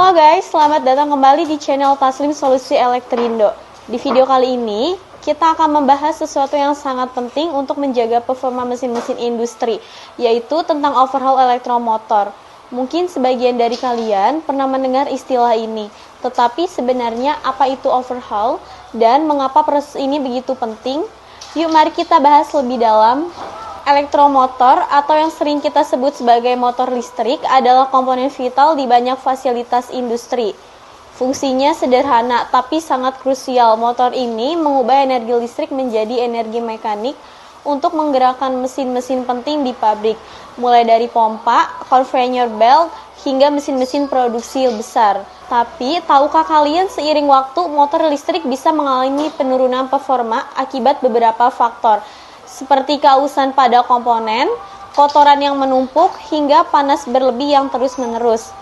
Halo guys, selamat datang kembali di channel Taslim Solusi Elektrindo. Di video kali ini, kita akan membahas sesuatu yang sangat penting untuk menjaga performa mesin-mesin industri, yaitu tentang overhaul elektromotor. Mungkin sebagian dari kalian pernah mendengar istilah ini, tetapi sebenarnya apa itu overhaul dan mengapa proses ini begitu penting? Yuk mari kita bahas lebih dalam. Elektromotor atau yang sering kita sebut sebagai motor listrik adalah komponen vital di banyak fasilitas industri. Fungsinya sederhana tapi sangat krusial. Motor ini mengubah energi listrik menjadi energi mekanik untuk menggerakkan mesin-mesin penting di pabrik, mulai dari pompa, conveyor belt, hingga mesin-mesin produksi besar. Tapi, tahukah kalian seiring waktu motor listrik bisa mengalami penurunan performa akibat beberapa faktor, seperti keausan pada komponen, kotoran yang menumpuk, hingga panas berlebih yang terus-menerus.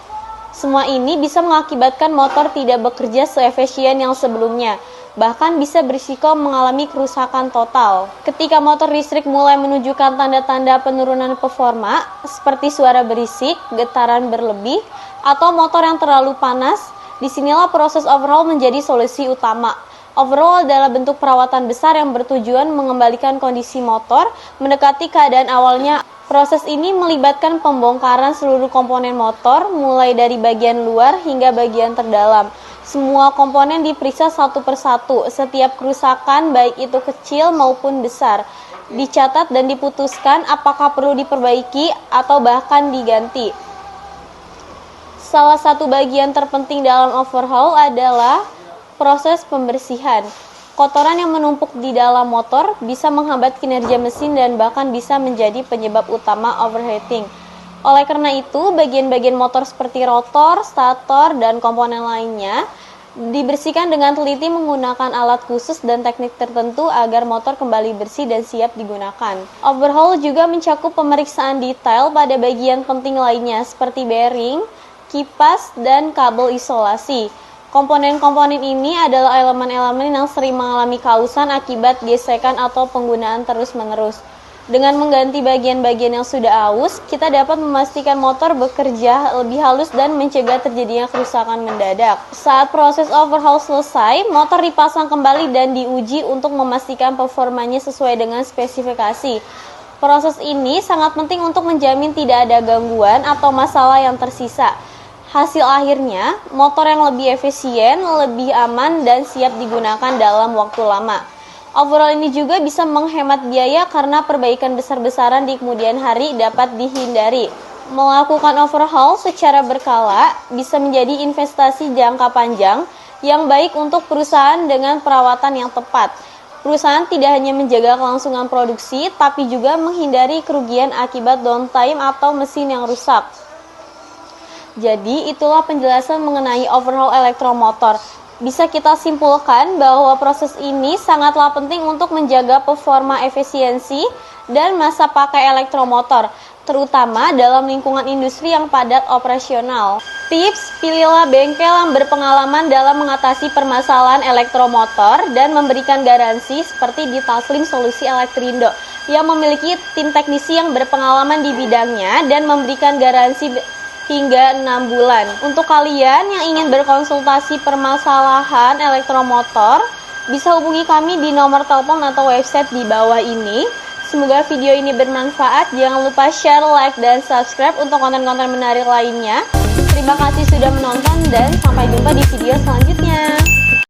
Semua ini bisa mengakibatkan motor tidak bekerja seefisien yang sebelumnya, bahkan bisa berisiko mengalami kerusakan total. Ketika motor listrik mulai menunjukkan tanda-tanda penurunan performa, seperti suara berisik, getaran berlebih, atau motor yang terlalu panas, disinilah proses overhaul menjadi solusi utama. Overhaul adalah bentuk perawatan besar yang bertujuan mengembalikan kondisi motor mendekati keadaan awalnya. Proses ini melibatkan pembongkaran seluruh komponen motor, mulai dari bagian luar hingga bagian terdalam. Semua komponen diperiksa satu persatu. Setiap kerusakan, baik itu kecil maupun besar, dicatat dan diputuskan apakah perlu diperbaiki atau bahkan diganti. Salah satu bagian terpenting dalam overhaul adalah proses pembersihan. Kotoran yang menumpuk di dalam motor bisa menghambat kinerja mesin dan bahkan bisa menjadi penyebab utama overheating. Oleh karena itu, bagian-bagian motor seperti rotor, stator, dan komponen lainnya dibersihkan dengan teliti menggunakan alat khusus dan teknik tertentu agar motor kembali bersih dan siap digunakan. Overhaul juga mencakup pemeriksaan detail pada bagian penting lainnya seperti bearing, kipas, dan kabel isolasi. Komponen-komponen ini adalah elemen-elemen yang sering mengalami keausan akibat gesekan atau penggunaan terus-menerus. Dengan mengganti bagian-bagian yang sudah aus, kita dapat memastikan motor bekerja lebih halus dan mencegah terjadinya kerusakan mendadak. Saat proses overhaul selesai, motor dipasang kembali dan diuji untuk memastikan performanya sesuai dengan spesifikasi. Proses ini sangat penting untuk menjamin tidak ada gangguan atau masalah yang tersisa. Hasil akhirnya, motor yang lebih efisien, lebih aman, dan siap digunakan dalam waktu lama. Overhaul ini juga bisa menghemat biaya karena perbaikan besar-besaran di kemudian hari dapat dihindari. Melakukan overhaul secara berkala bisa menjadi investasi jangka panjang yang baik untuk perusahaan dengan perawatan yang tepat. Perusahaan tidak hanya menjaga kelangsungan produksi, tapi juga menghindari kerugian akibat downtime atau mesin yang rusak. Jadi, itulah penjelasan mengenai overhaul elektromotor. Bisa kita simpulkan bahwa proses ini sangatlah penting untuk menjaga performa efisiensi dan masa pakai elektromotor, terutama dalam lingkungan industri yang padat operasional. Tips, pilihlah bengkel yang berpengalaman dalam mengatasi permasalahan elektromotor dan memberikan garansi seperti di Taslim Solusi Elektrindo yang memiliki tim teknisi yang berpengalaman di bidangnya dan memberikan garansi hingga 6 bulan. Untuk kalian yang ingin berkonsultasi permasalahan elektromotor, bisa hubungi kami di nomor telepon atau website di bawah ini. Semoga video ini bermanfaat. Jangan lupa share, like, dan subscribe untuk konten-konten menarik lainnya. Terima kasih sudah menonton dan sampai jumpa di video selanjutnya.